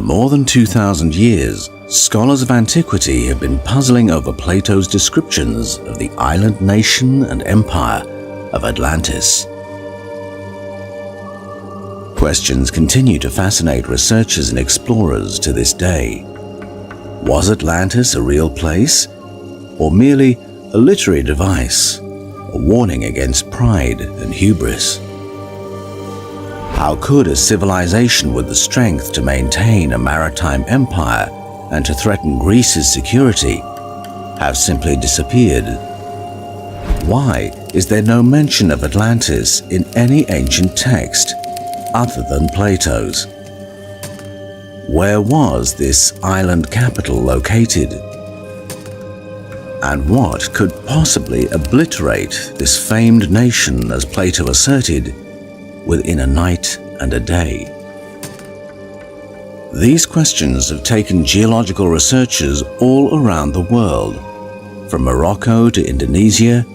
more than 2,000 years, scholars of antiquity have been puzzling over Plato's descriptions of the island nation and empire of Atlantis. Questions continue to fascinate researchers and explorers to this day. Was Atlantis a real place, or merely a literary device, a warning against pride and hubris? How could a civilization with the strength to maintain a maritime empire and to threaten Greece's security have simply disappeared? Why is there no mention of Atlantis in any ancient text other than Plato's? Where was this island capital located? And what could possibly obliterate this famed nation, as Plato asserted, within a night and a day? These questions have taken geological researchers all around the world, from Morocco to Indonesia,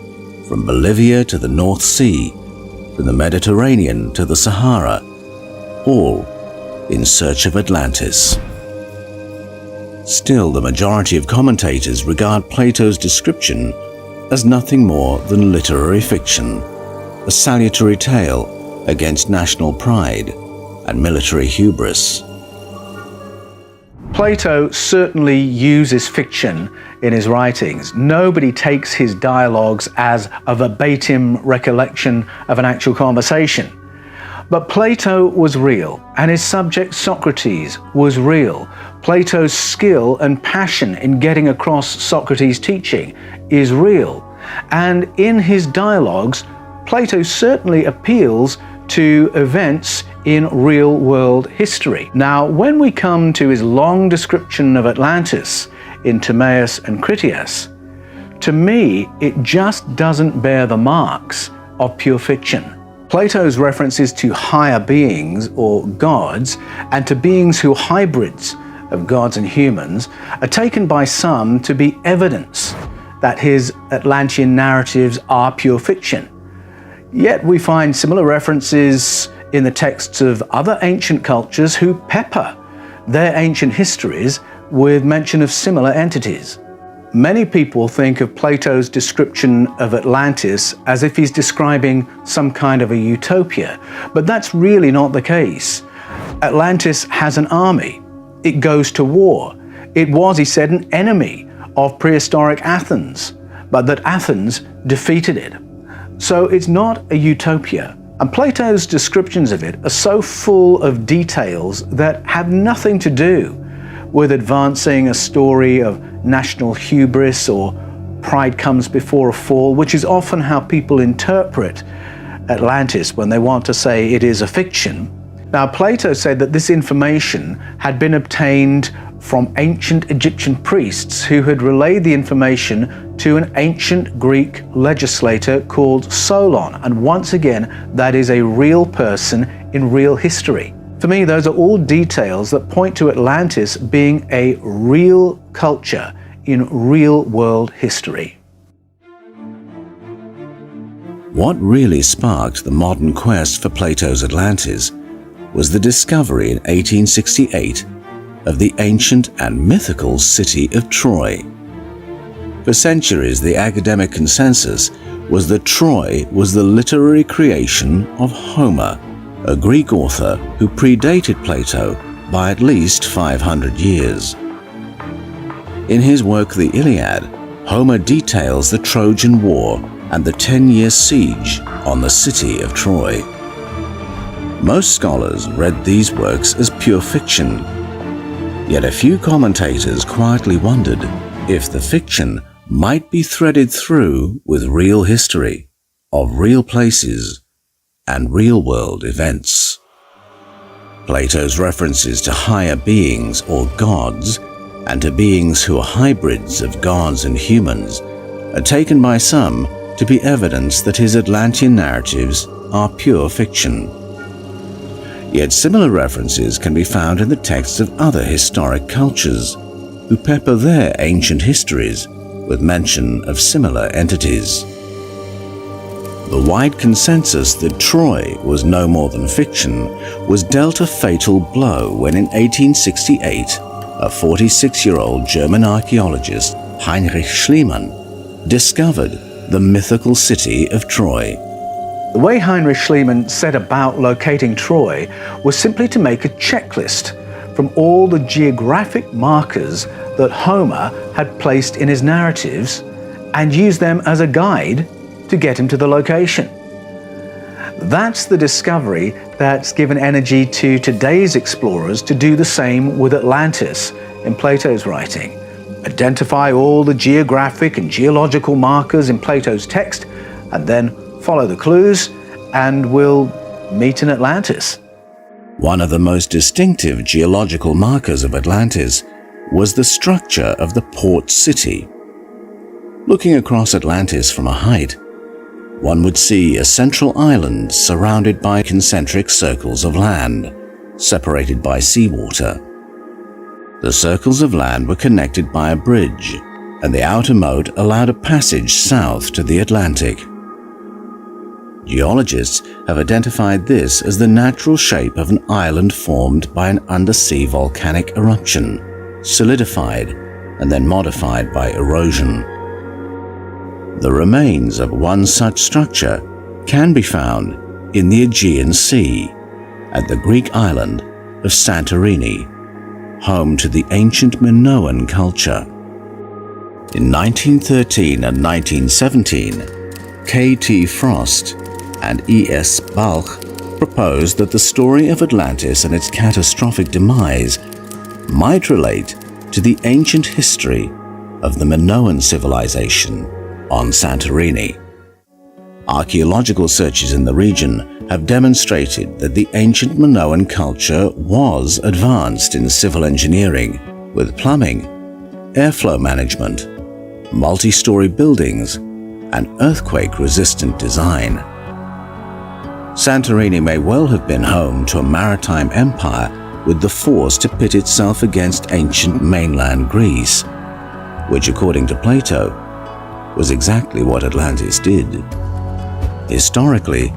from Bolivia to the North Sea, from the Mediterranean to the Sahara, all in search of Atlantis. Still, the majority of commentators regard Plato's description as nothing more than literary fiction, a salutary tale against national pride and military hubris. Plato certainly uses fiction in his writings. Nobody takes his dialogues as a verbatim recollection of an actual conversation. But Plato was real, and his subject Socrates was real. Plato's skill and passion in getting across Socrates' teaching is real. And in his dialogues, Plato certainly appeals to events in real-world history. Now, when we come to his long description of Atlantis in Timaeus and Critias, to me, it just doesn't bear the marks of pure fiction. Plato's references to higher beings, or gods, and to beings who are hybrids of gods and humans, are taken by some to be evidence that his Atlantean narratives are pure fiction. Yet we find similar references in the texts of other ancient cultures who pepper their ancient histories with mention of similar entities. Many people think of Plato's description of Atlantis as if he's describing some kind of a utopia, but that's really not the case. Atlantis has an army. It goes to war. It was, he said, an enemy of prehistoric Athens, but that Athens defeated it. So it's not a utopia. And Plato's descriptions of it are so full of details that have nothing to do with advancing a story of national hubris or pride comes before a fall, which is often how people interpret Atlantis when they want to say it is a fiction. Now, Plato said that this information had been obtained from ancient Egyptian priests who had relayed the information to an ancient Greek legislator called Solon. And once again, that is a real person in real history. For me, those are all details that point to Atlantis being a real culture in real-world history. What really sparked the modern quest for Plato's Atlantis was the discovery in 1868 of the ancient and mythical city of Troy. For centuries, the academic consensus was that Troy was the literary creation of Homer, a Greek author who predated Plato by at least 500 years. In his work The Iliad, Homer details the Trojan War and the 10-year siege on the city of Troy. Most scholars read these works as pure fiction, yet a few commentators quietly wondered if the fiction might be threaded through with real history of real places and real-world events. Plato's references to higher beings or gods and to beings who are hybrids of gods and humans are taken by some to be evidence that his Atlantean narratives are pure fiction. Yet similar references can be found in the texts of other historic cultures, who pepper their ancient histories with mention of similar entities. The wide consensus that Troy was no more than fiction was dealt a fatal blow when in 1868, a 46-year-old German archaeologist, Heinrich Schliemann, discovered the mythical city of Troy. The way Heinrich Schliemann set about locating Troy was simply to make a checklist from all the geographic markers that Homer had placed in his narratives and use them as a guide to get him to the location. That's the discovery that's given energy to today's explorers to do the same with Atlantis in Plato's writing. Identify all the geographic and geological markers in Plato's text and then follow the clues and we'll meet in Atlantis. One of the most distinctive geological markers of Atlantis was the structure of the port city. Looking across Atlantis from a height, one would see a central island surrounded by concentric circles of land, separated by seawater. The circles of land were connected by a bridge, and the outer moat allowed a passage south to the Atlantic. Geologists have identified this as the natural shape of an island formed by an undersea volcanic eruption, solidified and then modified by erosion. The remains of one such structure can be found in the Aegean Sea at the Greek island of Santorini, home to the ancient Minoan culture. In 1913 and 1917, K.T. Frost and E.S. Balch proposed that the story of Atlantis and its catastrophic demise might relate to the ancient history of the Minoan civilization on Santorini. Archaeological searches in the region have demonstrated that the ancient Minoan culture was advanced in civil engineering with plumbing, airflow management, multi-story buildings, and earthquake-resistant design. Santorini may well have been home to a maritime empire with the force to pit itself against ancient mainland Greece, which, according to Plato, was exactly what Atlantis did. Historically,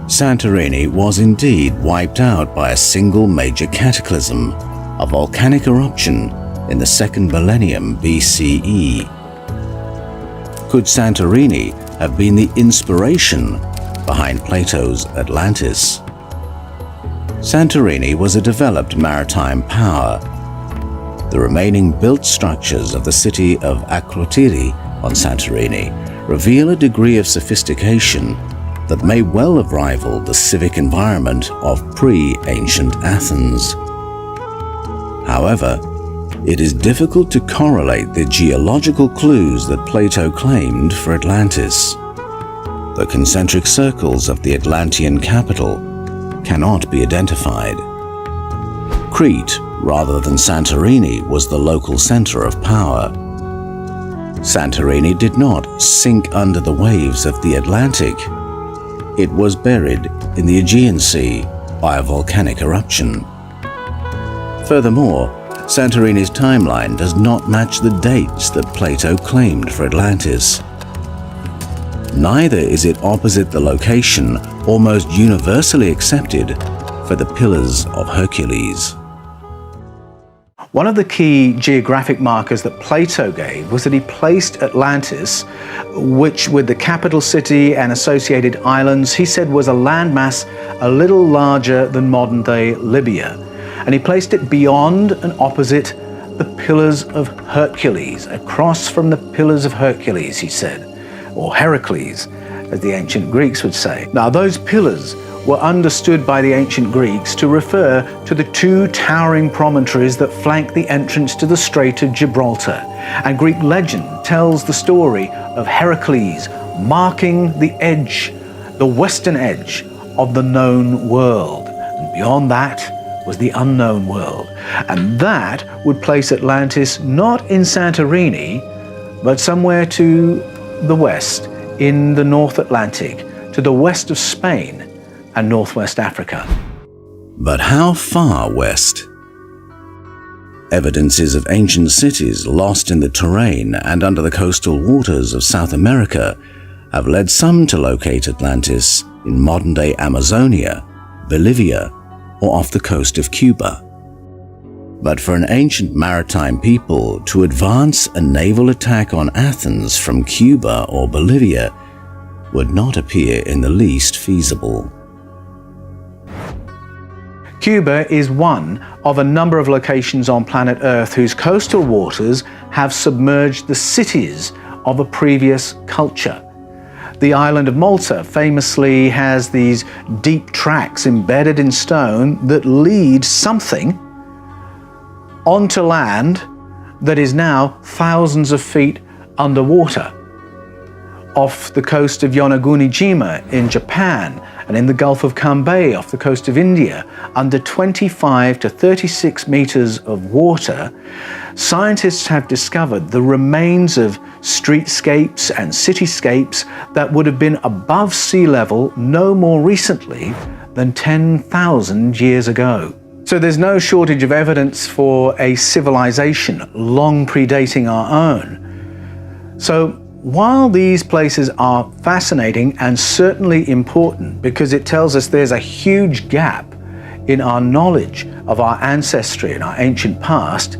Santorini was indeed wiped out by a single major cataclysm, a volcanic eruption in the 2nd millennium BCE. Could Santorini have been the inspiration behind Plato's Atlantis? Santorini was a developed maritime power. The remaining built structures of the city of Akrotiri on Santorini reveal a degree of sophistication that may well have rivaled the civic environment of pre-ancient Athens. However, it is difficult to correlate the geological clues that Plato claimed for Atlantis. The concentric circles of the Atlantean capital cannot be identified. Crete, rather than Santorini, was the local center of power. Santorini did not sink under the waves of the Atlantic. It was buried in the Aegean Sea by a volcanic eruption. Furthermore, Santorini's timeline does not match the dates that Plato claimed for Atlantis. Neither is it opposite the location almost universally accepted for the Pillars of Hercules. One of the key geographic markers that Plato gave was that he placed Atlantis, which with the capital city and associated islands, he said was a landmass a little larger than modern-day Libya. And he placed it beyond and opposite the Pillars of Hercules, across from the Pillars of Hercules, he said, or Heracles, as the ancient Greeks would say. Now, those pillars were understood by the ancient Greeks to refer to the two towering promontories that flank the entrance to the Strait of Gibraltar. And Greek legend tells the story of Heracles marking the edge, the western edge of the known world. And beyond that was the unknown world. And that would place Atlantis not in Santorini, but somewhere to the west, in the North Atlantic, to the west of Spain and northwest Africa. But how far west? Evidences of ancient cities lost in the terrain and under the coastal waters of South America have led some to locate Atlantis in modern-day Amazonia, Bolivia, or off the coast of Cuba. But for an ancient maritime people to advance a naval attack on Athens from Cuba or Bolivia would not appear in the least feasible. Cuba is one of a number of locations on planet Earth whose coastal waters have submerged the cities of a previous culture. The island of Malta famously has these deep tracks embedded in stone that lead something onto land that is now thousands of feet underwater. Off the coast of Yonaguni-jima in Japan and in the Gulf of Cambay off the coast of India, under 25 to 36 meters of water, scientists have discovered the remains of streetscapes and cityscapes that would have been above sea level no more recently than 10,000 years ago. So there's no shortage of evidence for a civilization long predating our own. So while these places are fascinating and certainly important because it tells us there's a huge gap in our knowledge of our ancestry and our ancient past,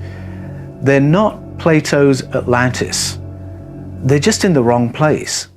they're not Plato's Atlantis. They're just in the wrong place.